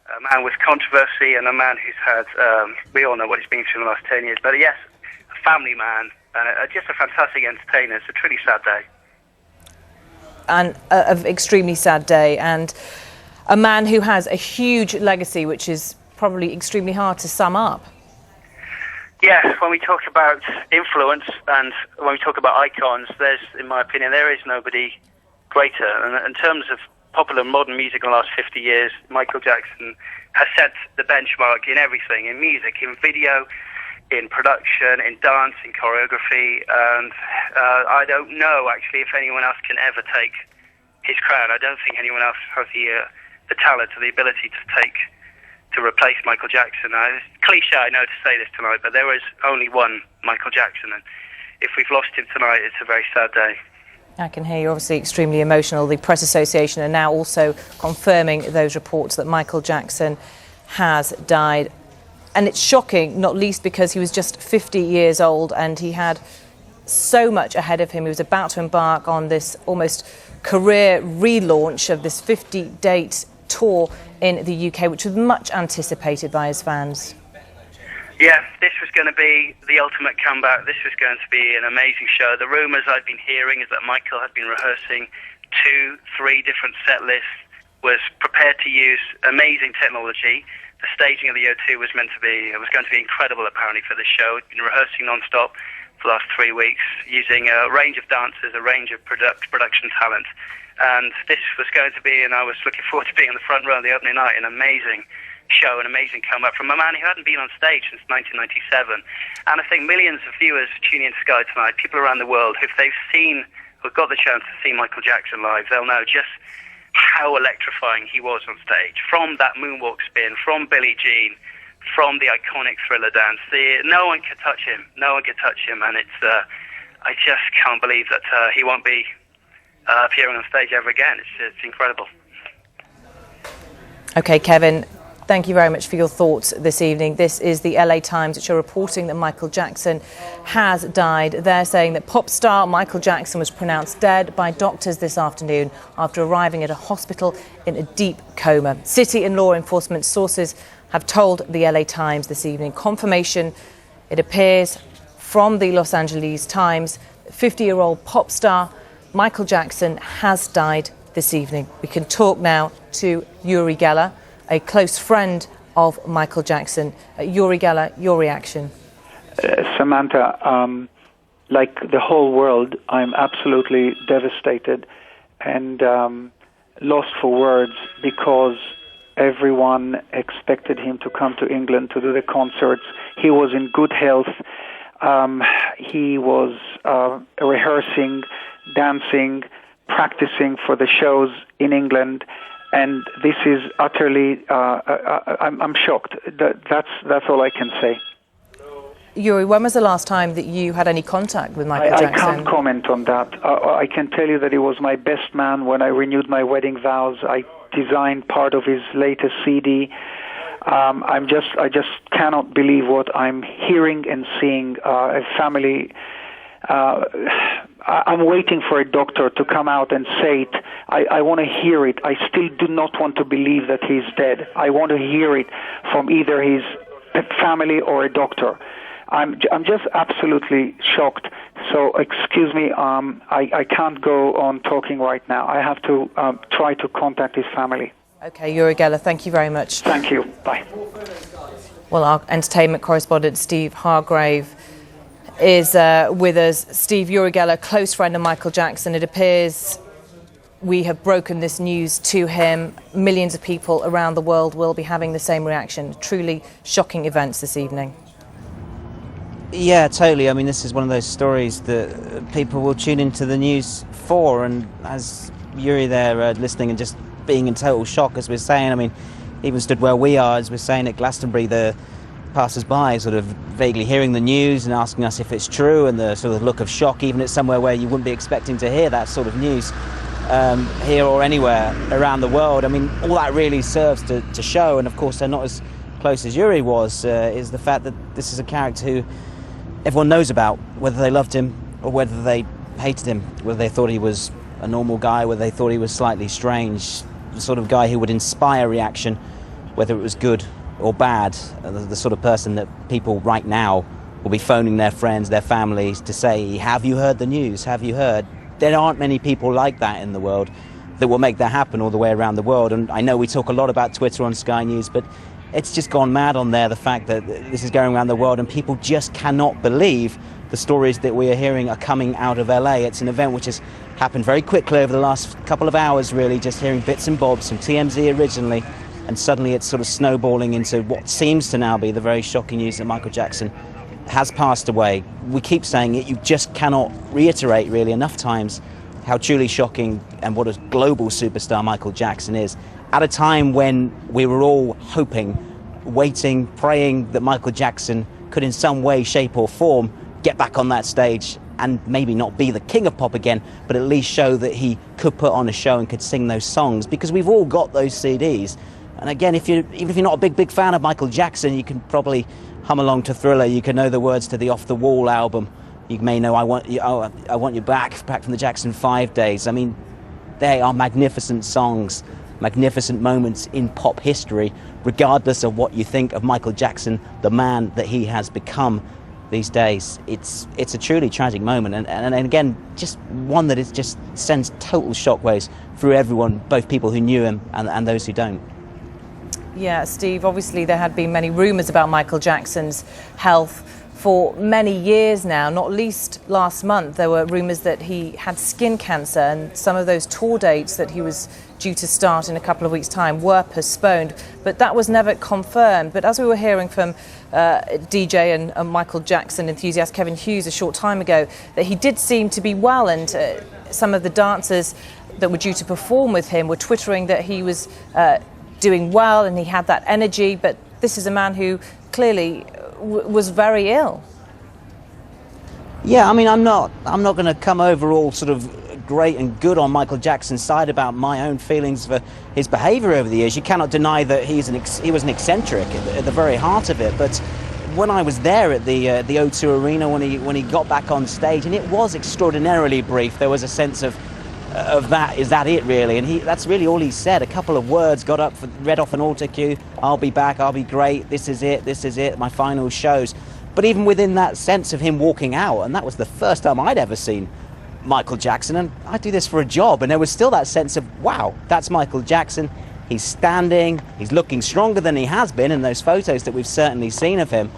a man with controversy, and a man who's had, we all know what he's been through in the last 10 years, but yes, a family man, just a fantastic entertainer. It's a truly sad day. And an extremely sad day, and a man who has a huge legacy, which is probably extremely hard to sum up. Yes, when we talk about influence and when we talk about icons, in my opinion, there is nobody greater. And in terms of popular modern music in the last 50 years, Michael Jackson has set the benchmark in everything, in music, in video, in production, in dance, in choreography, and I don't know, actually, if anyone else can ever take his crown. I don't think anyone else has the talent or the ability to replace Michael Jackson. It's cliche, I know, to say this tonight, but there is only one Michael Jackson, and if we've lost him tonight, it's a very sad day. I can hear you're obviously extremely emotional. The Press Association are now also confirming those reports that Michael Jackson has died. And it's shocking, not least because he was just 50 years old and he had so much ahead of him. He was about to embark on this almost career relaunch of this 50-date tour in the UK, which was much anticipated by his fans. Yeah, this was going to be the ultimate comeback. This was going to be an amazing show. The rumours I've been hearing is that Michael had been rehearsing 2-3 different set lists, was prepared to use amazing technology. The staging of the O2 was going to be incredible, apparently, for this show. He'd been rehearsing non-stop for the last 3 weeks, using a range of dancers, a range of production talent. And this was going to be, and I was looking forward to being in the front row on the opening night, an amazing show, an amazing comeback from a man who hadn't been on stage since 1997. And I think millions of viewers tuning into Sky tonight, people around the world, if they've got the chance to see Michael Jackson live, they'll know just how electrifying he was on stage. From that moonwalk spin, from Billie Jean, from the iconic Thriller dance, no one could touch him. No one could touch him, and I just can't believe that he won't be appearing on stage ever again. It's incredible. OK, Kevin, thank you very much for your thoughts this evening. This is the LA Times, which are reporting that Michael Jackson has died. They're saying that pop star Michael Jackson was pronounced dead by doctors this afternoon after arriving at a hospital in a deep coma. City and law enforcement sources have told the LA Times this evening. Confirmation, it appears, from the Los Angeles Times, 50-year-old pop star Michael Jackson has died this evening. We can talk now to Uri Geller, a close friend of Michael Jackson. Uri Geller, your reaction? Samantha, like the whole world, I'm absolutely devastated and lost for words, because everyone expected him to come to England to do the concerts. He was in good health. He was rehearsing, dancing, practicing for the shows in England. And this is utterly, I'm shocked. That's all I can say. Uri, when was the last time that you had any contact with Michael Jackson? I can't comment on that. I can tell you that he was my best man when I renewed my wedding vows. I designed part of his latest CD. I just cannot believe what I'm hearing and seeing. A family. I'm waiting for a doctor to come out and say it. I want to hear it. I still do not want to believe that he's dead. I want to hear it from either his family or a doctor. I'm just absolutely shocked. So excuse me, I can't go on talking right now. I have to try to contact his family. Okay, Uri Geller, thank you very much. Thank you. Bye. Well, our entertainment correspondent Steve Hargrave is with us. Steve, Uri Geller, close friend of Michael Jackson. It appears we have broken this news to him. Millions of people around the world will be having the same reaction. Truly shocking events this evening. Yeah, totally. I mean, this is one of those stories that people will tune into the news for, and as Uri there listening and just being in total shock, as we're saying, I mean, even stood where we are, as we're saying at Glastonbury, the passers-by sort of vaguely hearing the news and asking us if it's true, and the sort of look of shock, even at somewhere where you wouldn't be expecting to hear that sort of news here or anywhere around the world. I mean, all that really serves to show, and of course they're not as close as Uri was, is the fact that this is a character who everyone knows about, whether they loved him or whether they hated him, whether they thought he was a normal guy, whether they thought he was slightly strange, the sort of guy who would inspire reaction whether it was good or bad, the sort of person that people right now will be phoning their friends, their families to say, have you heard the news? Have you heard? There aren't many people like that in the world that will make that happen all the way around the world. And I know we talk a lot about Twitter on Sky News, but it's just gone mad on there, the fact that this is going around the world and people just cannot believe the stories that we are hearing are coming out of LA. It's an event which has happened very quickly over the last couple of hours, really, just hearing bits and bobs from TMZ originally, and suddenly it's sort of snowballing into what seems to now be the very shocking news that Michael Jackson has passed away. We keep saying it, you just cannot reiterate really enough times how truly shocking and what a global superstar Michael Jackson is, at a time when we were all hoping, waiting, praying that Michael Jackson could in some way, shape or form get back on that stage and maybe not be the king of pop again, but at least show that he could put on a show and could sing those songs, because we've all got those CDs. And again, even if you're not a big fan of Michael Jackson, you can probably hum along to Thriller. You can know the words to the Off the Wall album. You may know I Want You Back from the Jackson 5 days. I mean, they are magnificent songs, magnificent moments in pop history, regardless of what you think of Michael Jackson, the man that he has become these days. It's a truly tragic moment, and again, just one that is just sends total shockwaves through everyone, both people who knew him and those who don't. Yeah, Steve, obviously there had been many rumours about Michael Jackson's health for many years now, not least last month. There were rumours that he had skin cancer, and some of those tour dates that he was due to start in a couple of weeks' time were postponed, but that was never confirmed. But as we were hearing from DJ and Michael Jackson enthusiast Kevin Hughes a short time ago, that he did seem to be well, and some of the dancers that were due to perform with him were twittering that he was doing well and he had that energy. But this is a man who clearly was very ill. Yeah, I mean, I'm not going to come over all sort of great and good on Michael Jackson's side about my own feelings for his behaviour over the years. You cannot deny that he was an eccentric at the very heart of it. But when I was there at the O2 Arena when he got back on stage, and it was extraordinarily brief, there was a sense of that, is that it really? And that's really all he said. A couple of words, got up, read off an altar cue, I'll be back, I'll be great, this is it, my final shows. But even within that sense of him walking out, and that was the first time I'd ever seen Michael Jackson, and I do this for a job, and there was still that sense of, wow, that's Michael Jackson. He's standing, he's looking stronger than he has been in those photos that we've certainly seen of him.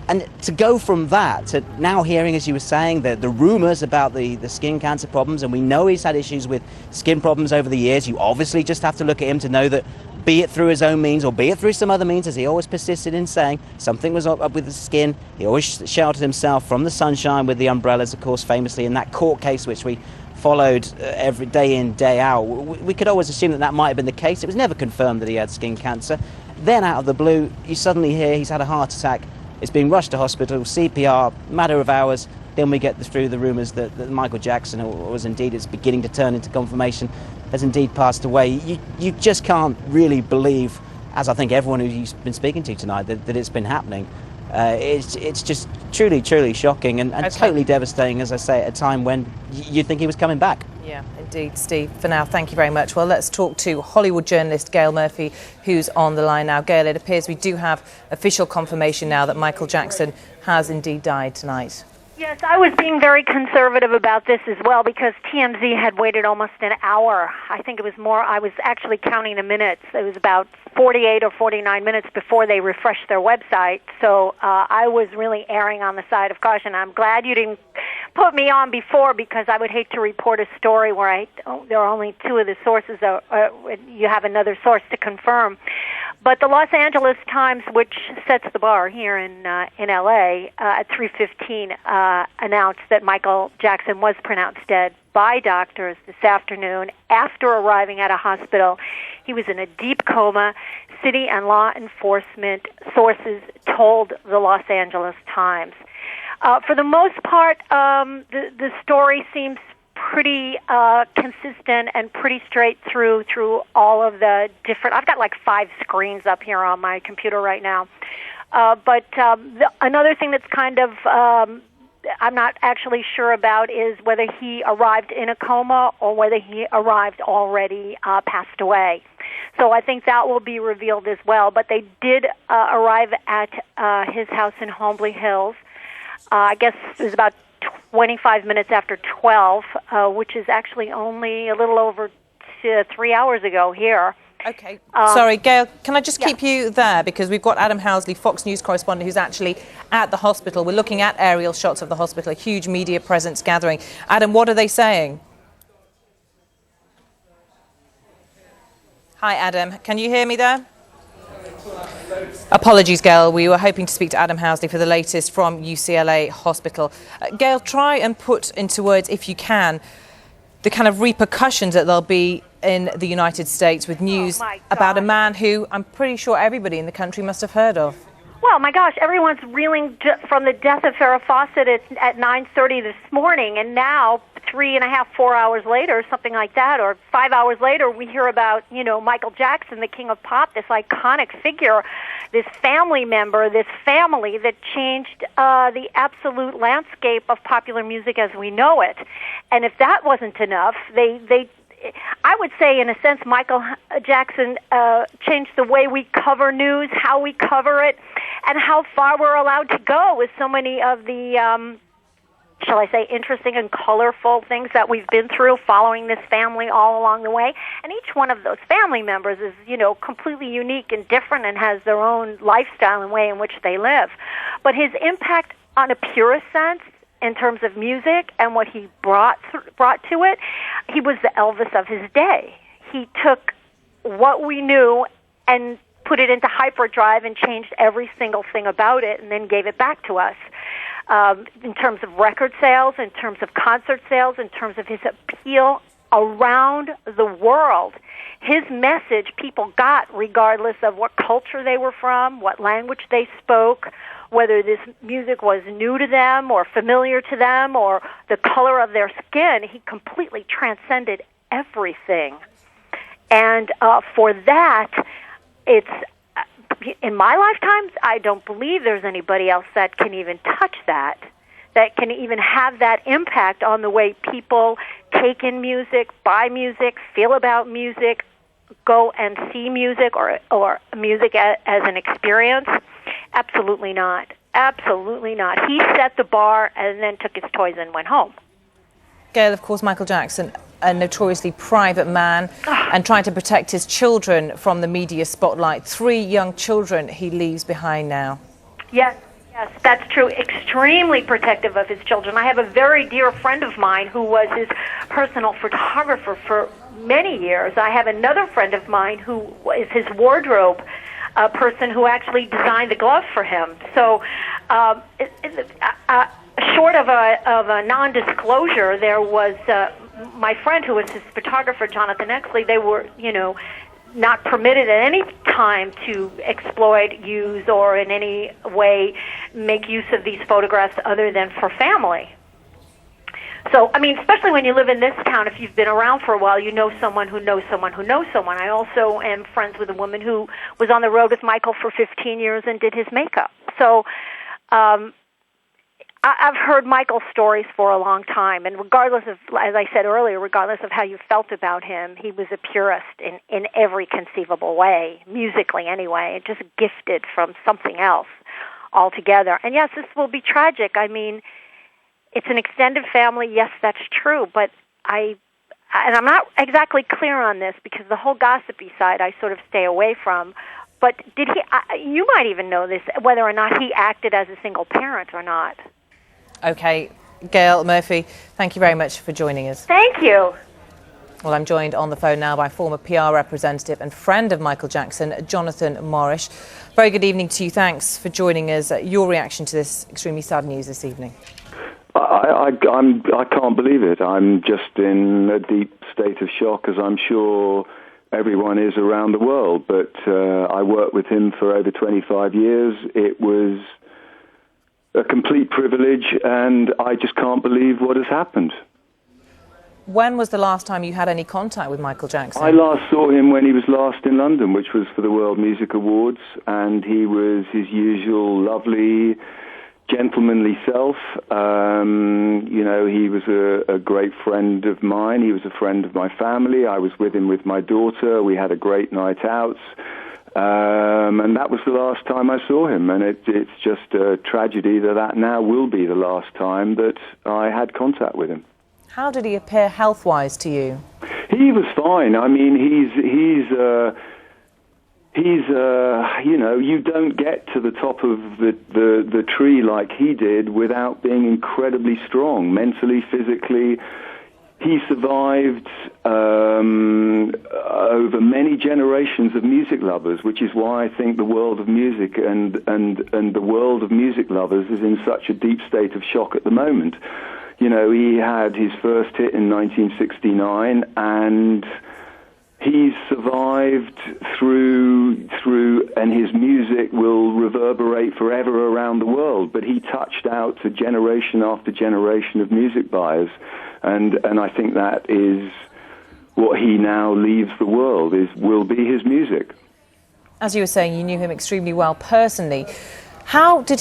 And to go from that to now hearing, as you were saying, the rumours about the skin cancer problems, and we know he's had issues with skin problems over the years. You obviously just have to look at him to know that, be it through his own means or be it through some other means, as he always persisted in saying, something was up with the skin. He always sheltered himself from the sunshine with the umbrellas, of course, famously in that court case which we followed every day in, day out. We could always assume that might have been the case. It was never confirmed that he had skin cancer. Then out of the blue, you suddenly hear he's had a heart attack. It's being rushed to hospital, CPR, matter of hours. Then we get through the rumours that Michael Jackson, or was indeed, it's beginning to turn into confirmation, has indeed passed away. You just can't really believe, as I think everyone who you've been speaking to tonight, that it's been happening. It's just truly, truly shocking and totally devastating, as I say, at a time when you'd think he was coming back. Yeah, indeed, Steve. For now, thank you very much. Well, let's talk to Hollywood journalist Gail Murphy, who's on the line now. Gail, it appears we do have official confirmation now that Michael Jackson has indeed died tonight. Yes, I was being very conservative about this as well because TMZ had waited almost an hour. I think it was more, I was actually counting the minutes. It was about 48 or 49 minutes before they refreshed their website. So I was really erring on the side of caution. I'm glad you didn't put me on before because I would hate to report a story where there are only two of the sources, you have another source to confirm. But the Los Angeles Times, which sets the bar here in L.A. At 3:15, announced that Michael Jackson was pronounced dead by doctors this afternoon after arriving at a hospital. He was in a deep coma. City and law enforcement sources told the Los Angeles Times. For the most part, the story seems pretty consistent and pretty straight through all of the different. I've got like 5 screens up here on my computer right now. But another thing that's kind of I'm not actually sure about is whether he arrived in a coma or whether he arrived already passed away. So I think that will be revealed as well. But they did arrive at his house in Holmby Hills. I guess it was about 25 minutes after 12, which is actually only a little over 3 hours ago here. Okay. Sorry, Gail, can I just keep you there? Because we've got Adam Housley, Fox News correspondent, who's actually at the hospital. We're looking at aerial shots of the hospital, a huge media presence gathering. Adam, what are they saying? Hi, Adam. Can you hear me there? Apologies, Gail. We were hoping to speak to Adam Housley for the latest from UCLA Hospital. Gail, try and put into words, if you can, the kind of repercussions that there'll be in the United States with news about a man who I'm pretty sure everybody in the country must have heard of. Well, my gosh, everyone's reeling from the death of Farrah Fawcett at 9:30 this morning, and now 3.5, 4 hours later, something like that, or 5 hours later, we hear about, Michael Jackson, the king of pop, this iconic figure, this family member, this family that changed the absolute landscape of popular music as we know it. And if that wasn't enough, I would say, in a sense, Michael Jackson changed the way we cover news, how we cover it, and how far we're allowed to go with so many of the, shall I say, interesting and colorful things that we've been through following this family all along the way. And each one of those family members is, completely unique and different and has their own lifestyle and way in which they live. But his impact on a purest sense, in terms of music and what he brought to it, he was the Elvis of his day. He took what we knew and put it into hyperdrive and changed every single thing about it and then gave it back to us. In terms of record sales, in terms of concert sales, in terms of his appeal around the world. His message people got regardless of what culture they were from, what language they spoke, whether this music was new to them or familiar to them or the color of their skin. He completely transcended everything. And for that, it's, in my lifetime, I don't believe there's anybody else that can even touch that can even have that impact on the way people take in music, buy music, feel about music, go and see music or music as an experience. Absolutely not. Absolutely not. He set the bar and then took his toys and went home. Gail, of course, Michael Jackson, a notoriously private man and trying to protect his children from the media spotlight. 3 young children he leaves behind now. Yes, that's true. Extremely protective of his children. I have a very dear friend of mine who was his personal photographer for many years. I have another friend of mine who is his wardrobe person who actually designed the gloves for him. So, short of a non-disclosure, there was my friend who was his photographer, Jonathan Exley. They were, not permitted at any time to exploit, use, or in any way make use of these photographs other than for family. So, especially when you live in this town, if you've been around for a while, you know someone who knows someone who knows someone. I also am friends with a woman who was on the road with Michael for 15 years and did his makeup. So, I've heard Michael's stories for a long time, and regardless of, as I said earlier, regardless of how you felt about him, he was a purist in every conceivable way, musically anyway, just gifted from something else altogether. And yes, this will be tragic. It's an extended family, yes, that's true, but I'm not exactly clear on this because the whole gossipy side I sort of stay away from. But did he? You might even know this, whether or not he acted as a single parent or not. Okay, Gail Murphy, thank you very much for joining us. Thank you. Well, I'm joined on the phone now by former PR representative and friend of Michael Jackson, Jonathan Morrish. Very good evening to you. Thanks for joining us. Your reaction to this extremely sad news this evening? I can't believe it. I'm just in a deep state of shock, as I'm sure everyone is around the world. But I worked with him for over 25 years. It was a complete privilege, and I just can't believe what has happened. When was the last time you had any contact with Michael Jackson? I last saw him when he was last in London, which was for the World Music Awards, and he was his usual lovely, gentlemanly self. He was a great friend of mine. He was a friend of my family. I was with him with my daughter. We had a great night out. And that was the last time I saw him. And it's just a tragedy that now will be the last time that I had contact with him. How did he appear health-wise to you? He was fine. I mean, you don't get to the top of the tree like he did without being incredibly strong, mentally, physically. He survived over many generations of music lovers, which is why I think the world of music and the world of music lovers is in such a deep state of shock at the moment. He had his first hit in 1969, and he's survived through, and his music will reverberate forever around the world. But he touched out to generation after generation of music buyers, and I think that is what he now leaves the world, will be his music. As you were saying, you knew him extremely well personally. How was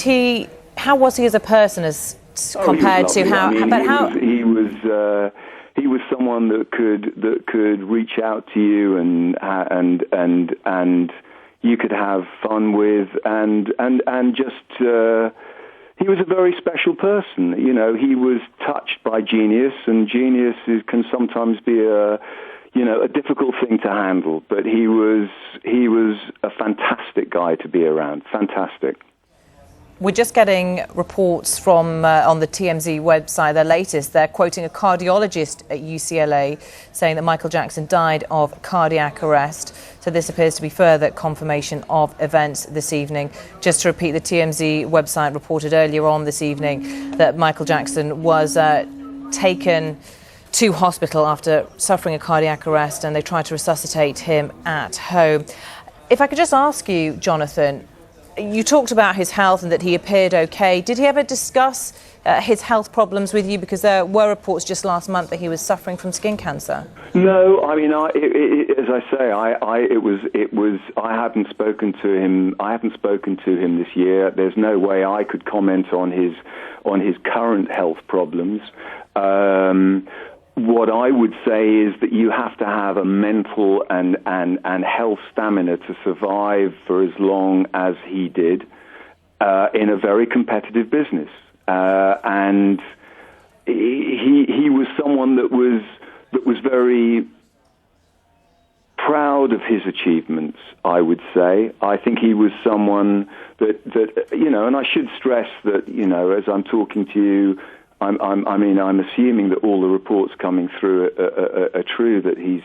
he as a person as compared to how? He was someone that could reach out to you and you could have fun with and just he was a very special person. He was touched by genius, and genius can sometimes be a difficult thing to handle. But he was a fantastic guy to be around. Fantastic. We're just getting reports from on the TMZ website, their latest. They're quoting a cardiologist at UCLA saying that Michael Jackson died of cardiac arrest. So this appears to be further confirmation of events this evening. Just to repeat, the TMZ website reported earlier on this evening that Michael Jackson was taken to hospital after suffering a cardiac arrest, and they tried to resuscitate him at home. If I could just ask you, Jonathan, you talked about his health and that he appeared okay. Did he ever discuss his health problems with you? Because there were reports just last month that he was suffering from skin cancer. No, I mean, as I say, I haven't spoken to him. I haven't spoken to him this year. There's no way I could comment on his current health problems. What I would say is that you have to have a mental and health stamina to survive for as long as he did in a very competitive business. And he was someone that was very proud of his achievements, I would say. I think he was someone that and I should stress that, as I'm talking to you, I'm assuming that all the reports coming through are true, that he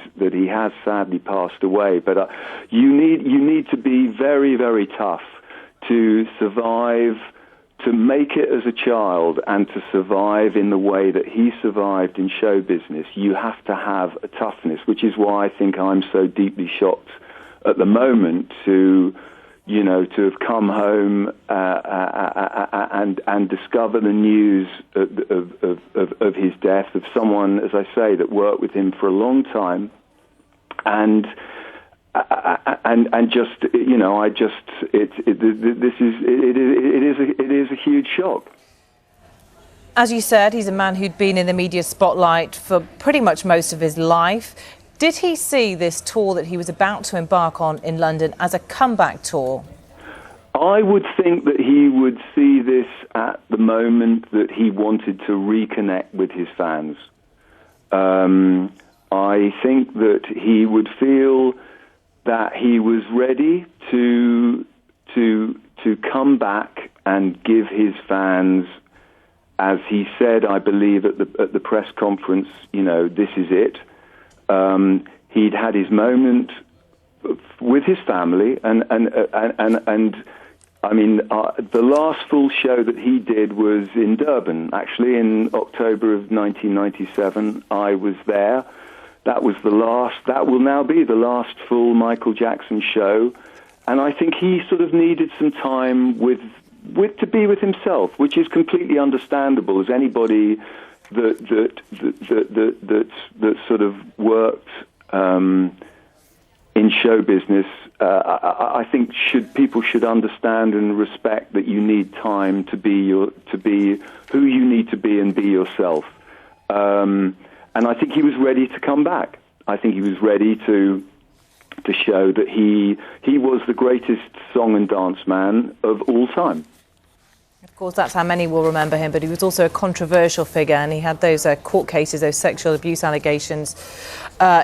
has sadly passed away. But you need to be very, very tough to survive, to make it as a child, and to survive in the way that he survived in show business. You have to have a toughness, which is why I think I'm so deeply shocked at the moment to have come home and discover the news of his death, of someone, as I say, that worked with him for a long time, and just it is a huge shock. As you said, he's a man who'd been in the media spotlight for pretty much most of his life. Did he see this tour that he was about to embark on in London as a comeback tour? I would think that he would see this at the moment that he wanted to reconnect with his fans. I think that he would feel that he was ready to come back and give his fans, as he said, I believe at the press conference, this is it. He'd had his moment with his family, and I mean, the last full show that he did was in Durban, actually, in October of 1997. I was there. That was the last. That will now be the last full Michael Jackson show, and I think he sort of needed some time to be with himself, which is completely understandable, as anybody that sort of worked in show business, I think people should understand and respect that you need time to be who you need to be and be yourself. And I think he was ready to come back. I think he was ready to show that he was the greatest song and dance man of all time. Of course, that's how many will remember him, but he was also a controversial figure, and he had those court cases, those sexual abuse allegations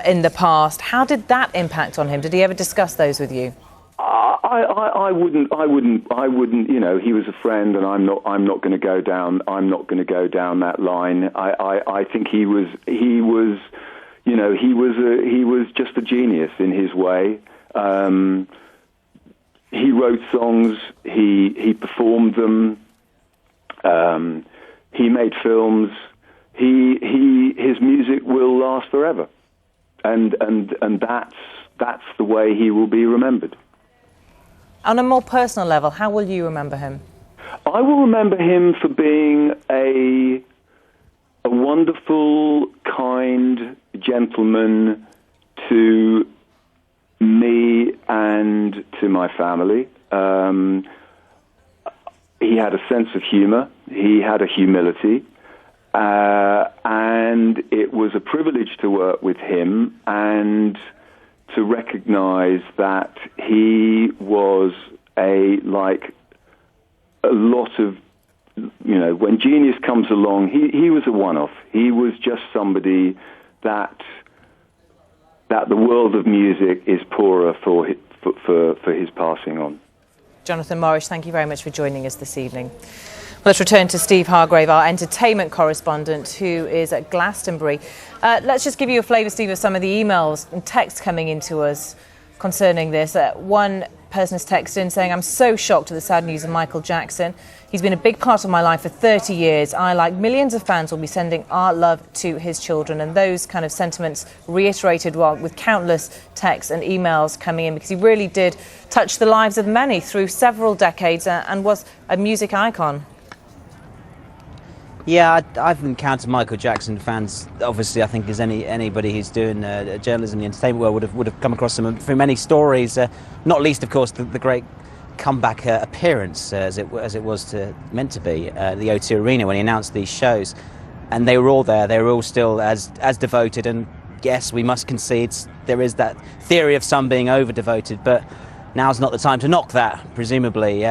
in the past. How did that impact on him? Did he ever discuss those with you? I wouldn't. You know, he was a friend, and I'm not going to go down that line. I think he was just a genius in his way. He wrote songs, he performed them, he made films. His music will last forever, and that's the way he will be remembered. On a more personal level, how will you remember him? I will remember him for being a wonderful, kind gentleman to me and to my family. He had a sense of humor. He had a humility. And it was a privilege to work with him and to recognize that he was a lot of, when genius comes along, he was a one-off. He was just somebody that the world of music is poorer for his passing on. Jonathan Morris, thank you very much for joining us this evening. Let's return to Steve Hargrave, our entertainment correspondent, who is at Glastonbury. Let's just give you a flavour, Steve, of some of the emails and texts coming into us concerning this. One person has texted in saying, "I'm so shocked at the sad news of Michael Jackson. He's been a big part of my life for 30 years. I, like millions of fans, will be sending our love to his children." And those kind of sentiments reiterated with countless texts and emails coming in, because he really did touch the lives of many through several decades and was a music icon. Yeah, I've encountered Michael Jackson fans, obviously, I think, as anybody who's doing journalism in the entertainment world would have come across them through many stories, not least, of course, the great comeback appearance, as it was meant to be, the O2 Arena, when he announced these shows. And they were all there, they were all still as devoted, and yes, we must concede there is that theory of some being over-devoted, but now's not the time to knock that, presumably.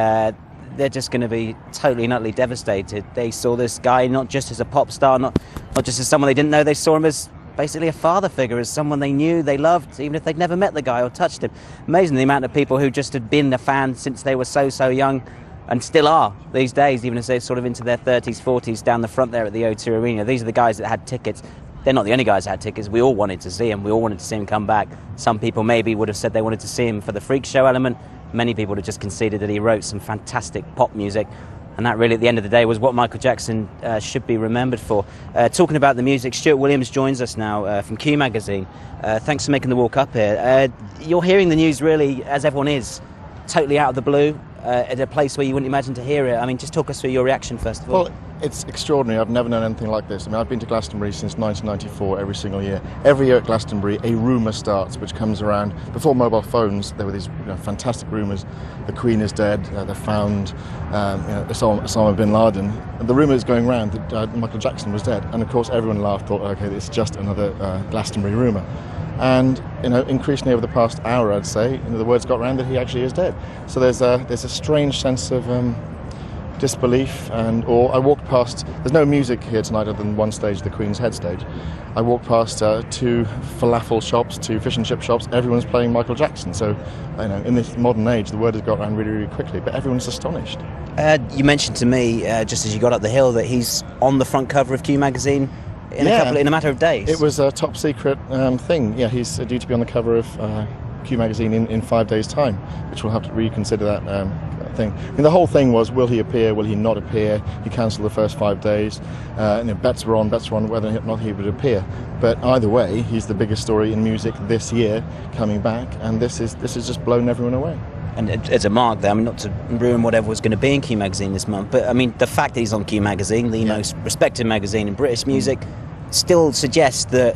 They're just going to be totally and utterly devastated. They saw this guy not just as a pop star, not just as someone they didn't know, they saw him as basically a father figure, as someone they knew, they loved, even if they'd never met the guy or touched him. Amazing the amount of people who just had been a fan since they were so young, and still are these days, even as they're sort of into their 30s, 40s, down the front there at the O2 Arena. These are the guys that had tickets. They're not the only guys that had tickets. We all wanted to see him. We all wanted to see him come back. Some people maybe would have said they wanted to see him for the freak show element. Many people would have just conceded that he wrote some fantastic pop music. And that really, at the end of the day, was what Michael Jackson should be remembered for. Talking about the music, Stuart Williams joins us now from Q Magazine. Thanks for making the walk up here. You're hearing the news, really, as everyone is, totally out of the blue, at a place where you wouldn't imagine to hear it. I mean, just talk us through your reaction, first of all. Well, it's extraordinary. I've never known anything like this. I mean, I've been to Glastonbury since 1994, every single year. Every year at Glastonbury, a rumour starts, which comes around. Before mobile phones, there were these fantastic rumours. The Queen is dead. They found Osama bin Laden. And the rumour is going around that Michael Jackson was dead. And of course, everyone laughed, thought, okay, it's just another Glastonbury rumour. And increasingly over the past hour, I'd say, the words got around that he actually is dead. So there's a strange sense of disbelief and awe. I walked past. There's no music here tonight other than one stage, the Queen's Head stage. I walked past 2 falafel shops, 2 fish and chip shops. Everyone's playing Michael Jackson. So, in this modern age, the word has got around really, really quickly. But everyone's astonished. You mentioned to me just as you got up the hill that he's on the front cover of Q Magazine in a matter of days. It was a top secret thing. Yeah, he's due to be on the cover of Q Magazine in 5 days' time, which we'll have to reconsider that thing. I mean, the whole thing was, will he appear, will he not appear? He cancelled the first 5 days. Bets were on whether or not he would appear. But either way, he's the biggest story in music this year, coming back, and this is just blown everyone away. And as a mark there, I mean, not to ruin whatever was going to be in Q Magazine this month, but I mean, the fact that he's on Q Magazine, the most respected magazine in British music, still suggests that,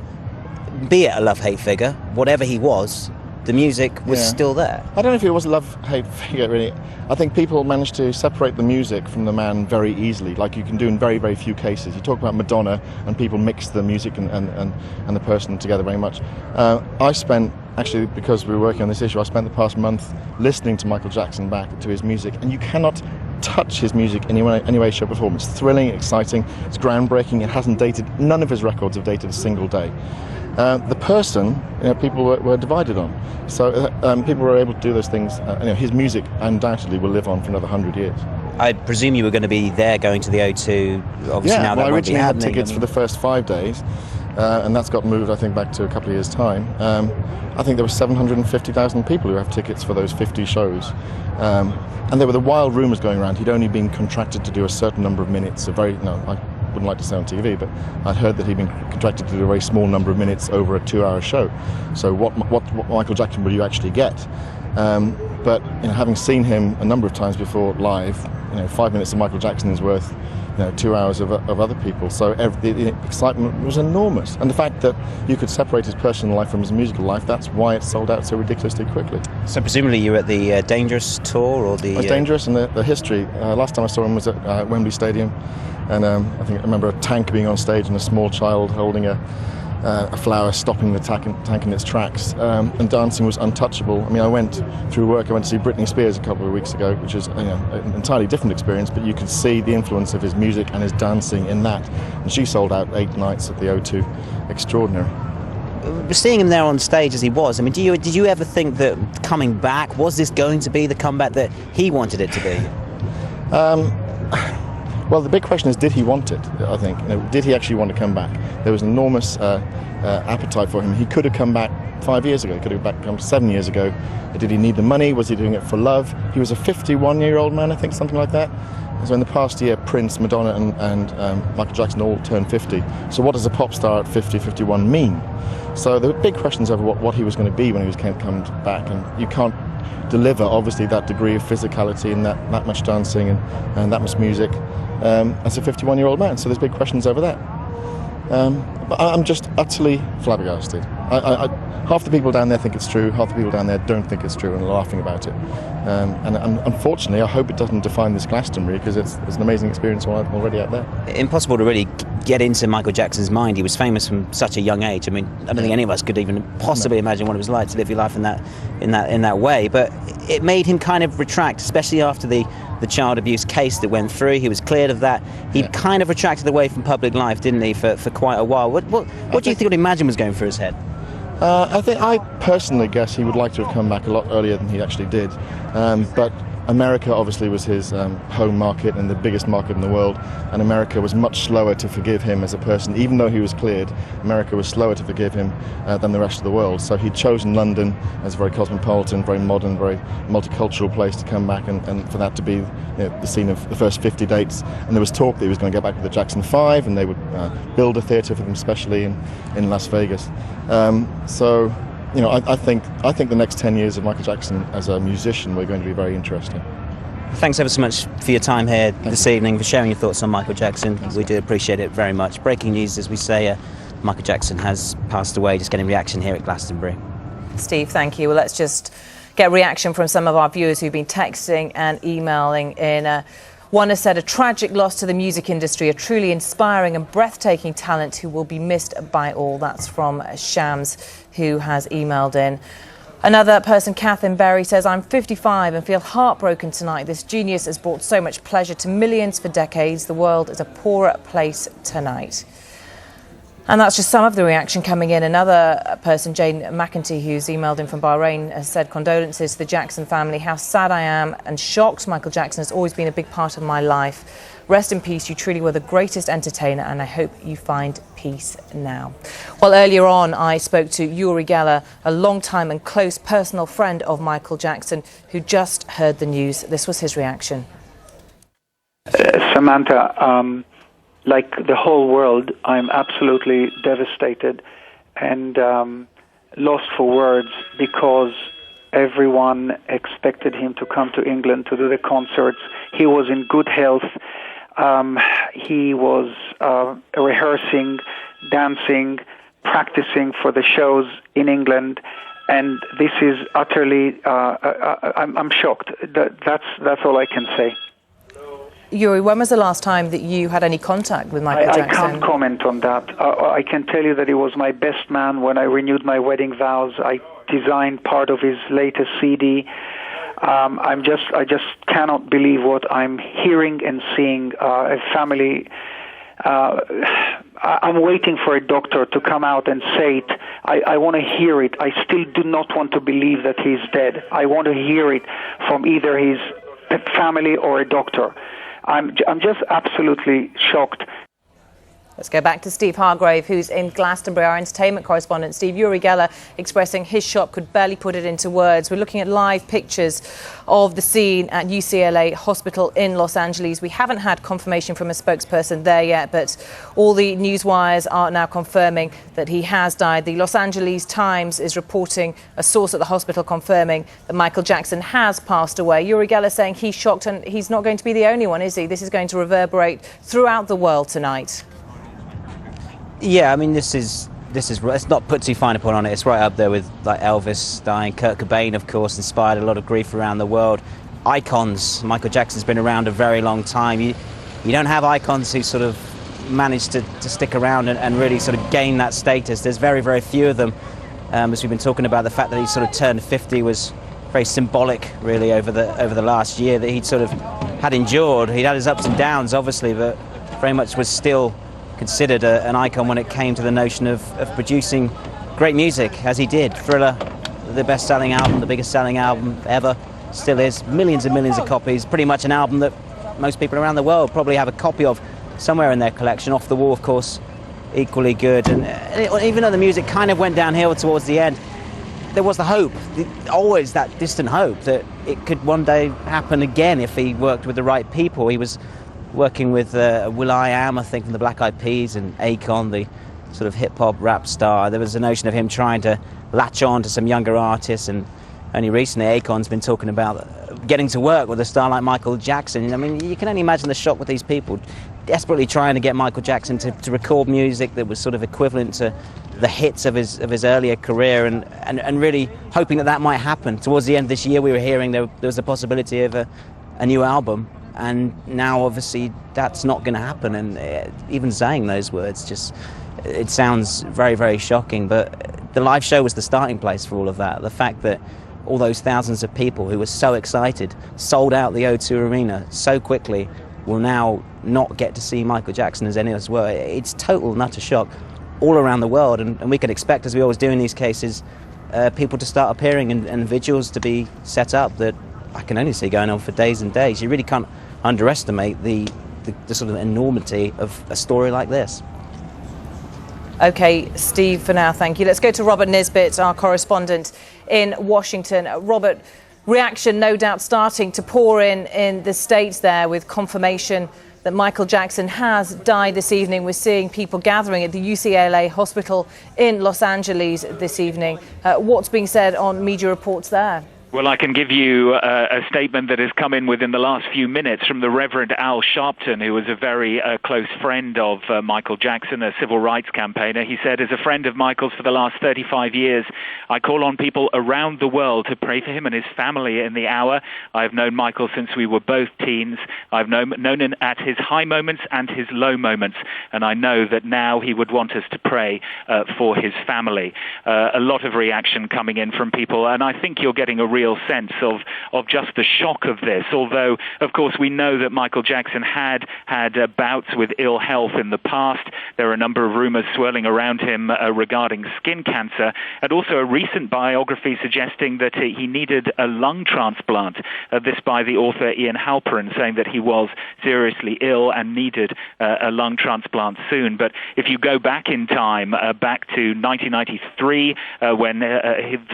be it a love-hate figure, whatever he was, the music was still there. I don't know if it was a love-hate figure, really. I think people managed to separate the music from the man very easily, like you can do in very, very few cases. You talk about Madonna, and people mix the music and the person together very much. I spent, actually, because we were working on this issue, I spent the past month listening to Michael Jackson back to his music, and you cannot touch his music in any way, shape or form. It's thrilling, exciting, it's groundbreaking, it hasn't dated, none of his records have dated a single day. The person, people were divided on. So people were able to do those things. His music undoubtedly will live on for another 100 years. I presume you were going to be there going to the O2. Obviously now that I won't be originally had happening. tickets for the first 5 days, and that's got moved, I think, back to a couple of years' time. I think there were 750,000 people who have tickets for those 50 shows. And there were the wild rumours going around. He'd only been contracted to do a certain number of minutes, I wouldn't like to say on TV, but I'd heard that he'd been contracted to do a very small number of minutes over a 2-hour show. So what Michael Jackson would you actually get? But having seen him a number of times before live, 5 minutes of Michael Jackson is worth 2 hours of other people. So the excitement was enormous. And the fact that you could separate his personal life from his musical life, that's why it sold out so ridiculously quickly. So presumably you were at the Dangerous tour or the... It was Dangerous, and the history. Last time I saw him was at Wembley Stadium. And I remember a tank being on stage and a small child holding a flower, stopping the tank in its tracks, and dancing was untouchable. I mean, I went through work, I went to see Britney Spears a couple of weeks ago, which is an entirely different experience, but you could see the influence of his music and his dancing in that. And she sold out 8 nights at the O2. Extraordinary. Seeing him there on stage as he was, I mean, did you ever think that coming back, was this going to be the comeback that he wanted it to be? Well, the big question is, did he want it? I think. Did he actually want to come back? There was an enormous appetite for him. He could have come back 5 years ago. He could have come 7 years ago. Did he need the money? Was he doing it for love? He was a 51-year-old man, I think, something like that. So in the past year, Prince, Madonna and Michael Jackson all turned 50. So what does a pop star at 50, 51 mean? So there were big questions over what he was going to be when he was coming back, and you can't deliver, obviously, that degree of physicality and that much dancing and that much music as a 51-year-old man. So there's big questions over that. But I'm just utterly flabbergasted. Half the people down there think it's true, half the people down there don't think it's true and are laughing about it. And unfortunately, I hope it doesn't define this Glastonbury, because it's an amazing experience already out there. Impossible to really get into Michael Jackson's mind. He was famous from such a young age. I mean, I don't think any of us could even possibly imagine what it was like to live your life in that way. But it made him kind of retract, especially after the child abuse case that went through. He was cleared of that. He kind of retracted away from public life, didn't he, for quite a while. What do you think would imagine was going through his head? I personally guess he would like to have come back a lot earlier than he actually did. But America obviously was his home market and the biggest market in the world, and America was much slower to forgive him as a person. Even though he was cleared, America was slower to forgive him than the rest of the world. So he'd chosen London as a very cosmopolitan, very modern, very multicultural place to come back, and for that to be the scene of the first 50 dates. And there was talk that he was going to get back with the Jackson 5, and they would build a theatre for him, especially in Las Vegas. I think the next 10 years of Michael Jackson as a musician were going to be very interesting. Thanks ever so much for your time here this evening, for sharing your thoughts on Michael Jackson. We do appreciate it very much. Breaking news, as we say, Michael Jackson has passed away. Just getting reaction here at Glastonbury. Steve, thank you. Well, let's just get reaction from some of our viewers who've been texting and emailing in. One has said, a tragic loss to the music industry, a truly inspiring and breathtaking talent who will be missed by all. That's from Shams, who has emailed in. Another person, Catherine Berry, says, I'm 55 and feel heartbroken tonight. This genius has brought so much pleasure to millions for decades. The world is a poorer place tonight. And that's just some of the reaction coming in. Another person, Jane McEntee, who's emailed in from Bahrain, has said, condolences to the Jackson family. How sad I am and shocked. Michael Jackson has always been a big part of my life. Rest in peace. You truly were the greatest entertainer, and I hope you find peace now. Well, earlier on, I spoke to Uri Geller, a long-time and close personal friend of Michael Jackson, who just heard the news. This was his reaction. Samantha, like the whole world, I'm absolutely devastated and lost for words, because everyone expected him to come to England to do the concerts. He was in good health. He was rehearsing, dancing, practicing for the shows in England, and this is utterly. I'm shocked. That's all I can say. Yuri, when was the last time that you had any contact with Michael Jackson? I can't comment on that. I can tell you that he was my best man when I renewed my wedding vows. I designed part of his latest CD. I just cannot believe what I'm hearing and seeing. A family. I'm waiting for a doctor to come out and say it. I want to hear it. I still do not want to believe that he's dead. I want to hear it from either his family or a doctor. I'm just absolutely shocked. Let's go back to Steve Hargrave, who's in Glastonbury, our entertainment correspondent. Steve, Uri Geller expressing his shock, could barely put it into words. We're looking at live pictures of the scene at UCLA Hospital in Los Angeles. We haven't had confirmation from a spokesperson there yet, but all the news wires are now confirming that he has died. The Los Angeles Times is reporting, a source at the hospital confirming that Michael Jackson has passed away. Uri Geller saying he's shocked, and he's not going to be the only one, is he? This is going to reverberate throughout the world tonight. Yeah, I mean, this is let's not put too fine a point on it. It's right up there with like Elvis dying. Kurt Cobain, of course, inspired a lot of grief around the world. Icons. Michael Jackson's been around a very long time. You don't have icons who sort of managed to stick around and really sort of gain that status. There's very, very few of them. As we've been talking about, the fact that he sort of turned 50 was very symbolic, really, over the last year that he'd sort of had endured. He'd had his ups and downs, obviously, but very much was still considered an icon when it came to the notion of producing great music, as he did. Thriller, the best-selling album, the biggest-selling album ever, still is. Millions and millions of copies. Pretty much an album that most people around the world probably have a copy of somewhere in their collection. Off the Wall, of course, equally good. And even though the music kind of went downhill towards the end, there was the hope, always that distant hope that it could one day happen again if he worked with the right people. He was working with will.i.am, I think, from the Black Eyed Peas, and Akon, the sort of hip-hop rap star. There was a notion of him trying to latch on to some younger artists, and only recently Akon's been talking about getting to work with a star like Michael Jackson. I mean, you can only imagine the shock with these people desperately trying to get Michael Jackson to record music that was sort of equivalent to the hits of his earlier career, and really hoping that might happen. Towards the end of this year, we were hearing there was a possibility of a new album. And now, obviously, that's not going to happen. And even saying those words, it sounds very, very shocking. But the live show was the starting place for all of that. The fact that all those thousands of people who were so excited, sold out the O2 Arena so quickly, will now not get to see Michael Jackson as any of us were. It's total and utter shock all around the world. And we can expect, as we always do in these cases, people to start appearing and vigils to be set up that I can only see going on for days and days. You really can't underestimate the sort of enormity of a story like this. OK, Steve, for now, thank you. Let's go to Robert Nisbet, our correspondent in Washington. Robert, reaction no doubt starting to pour in the States there with confirmation that Michael Jackson has died this evening. We're seeing people gathering at the UCLA Hospital in Los Angeles this evening. What's being said on media reports there? Well, I can give you a statement that has come in within the last few minutes from the Reverend Al Sharpton, who was a very close friend of Michael Jackson, a civil rights campaigner. He said, as a friend of Michael's for the last 35 years, I call on people around the world to pray for him and his family in the hour. I've known Michael since we were both teens. I've known him at his high moments and his low moments, and I know that now he would want us to pray for his family. A lot of reaction coming in from people, and I think you're getting a real sense of just the shock of this, although, of course, we know that Michael Jackson had bouts with ill health in the past. There are a number of rumors swirling around him regarding skin cancer, and also a recent biography suggesting that he needed a lung transplant, this by the author Ian Halperin, saying that he was seriously ill and needed a lung transplant soon. But if you go back in time, back to 1993, when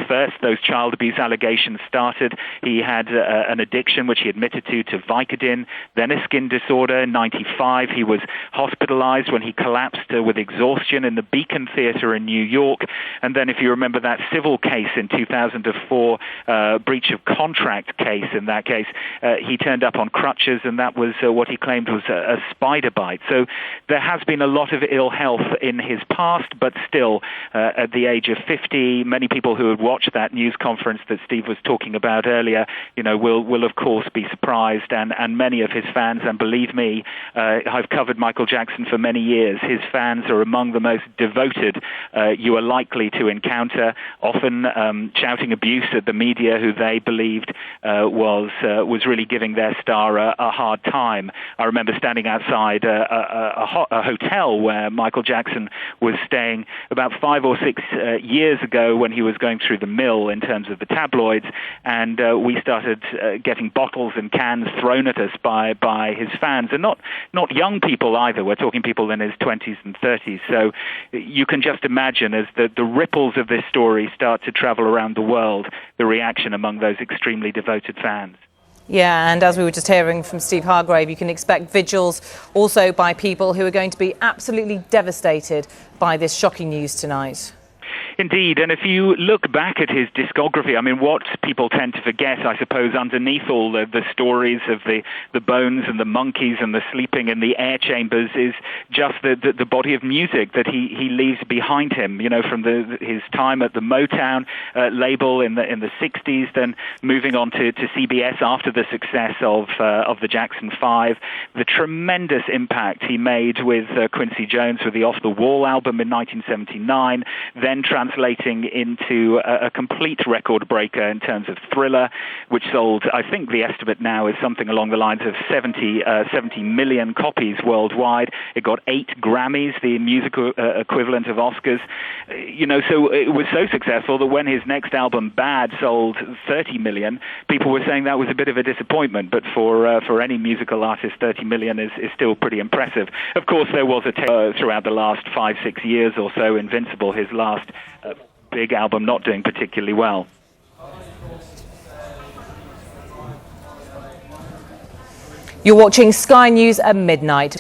first those child abuse allegations Jackson started. He had an addiction, which he admitted to Vicodin, then a skin disorder. In 95, he was hospitalized when he collapsed with exhaustion in the Beacon Theatre in New York. And then, if you remember that civil case in 2004, breach of contract case, in that case, he turned up on crutches, and that was what he claimed was a spider bite. So there has been a lot of ill health in his past, but still, at the age of 50, many people who had watched that news conference that Steve was talking about earlier, will of course be surprised, and many of his fans, and believe me, I've covered Michael Jackson for many years. His fans are among the most devoted you are likely to encounter, often shouting abuse at the media who they believed was really giving their star a hard time. I remember standing outside a hotel where Michael Jackson was staying about 5 or 6 years ago when he was going through the mill in terms of the tabloids, and we started getting bottles and cans thrown at us by his fans, and not young people either. We're talking people in his 20s and 30s. So you can just imagine, as the ripples of this story start to travel around the world, the reaction among those extremely devoted fans. Yeah, and as we were just hearing from Steve Hargrave, you can expect vigils also by people who are going to be absolutely devastated by this shocking news tonight. Indeed, and if you look back at his discography, I mean, what people tend to forget, I suppose, underneath all the stories of the bones and the monkeys and the sleeping in the air chambers is just the body of music that he leaves behind him, from his time at the Motown label in the 60s, then moving on to CBS after the success of the Jackson 5, the tremendous impact he made with Quincy Jones with the Off the Wall album in 1979, then translating into a complete record breaker in terms of Thriller, which sold, I think the estimate now is something along the lines of 70 million copies worldwide. It got 8 Grammys, the musical equivalent of Oscars. So it was so successful that when his next album, Bad, sold 30 million, people were saying that was a bit of a disappointment. But for any musical artist, 30 million is still pretty impressive. Of course, there was throughout the last 5-6 years or so, Invincible, his last big album, not doing particularly well. You're watching Sky News at midnight.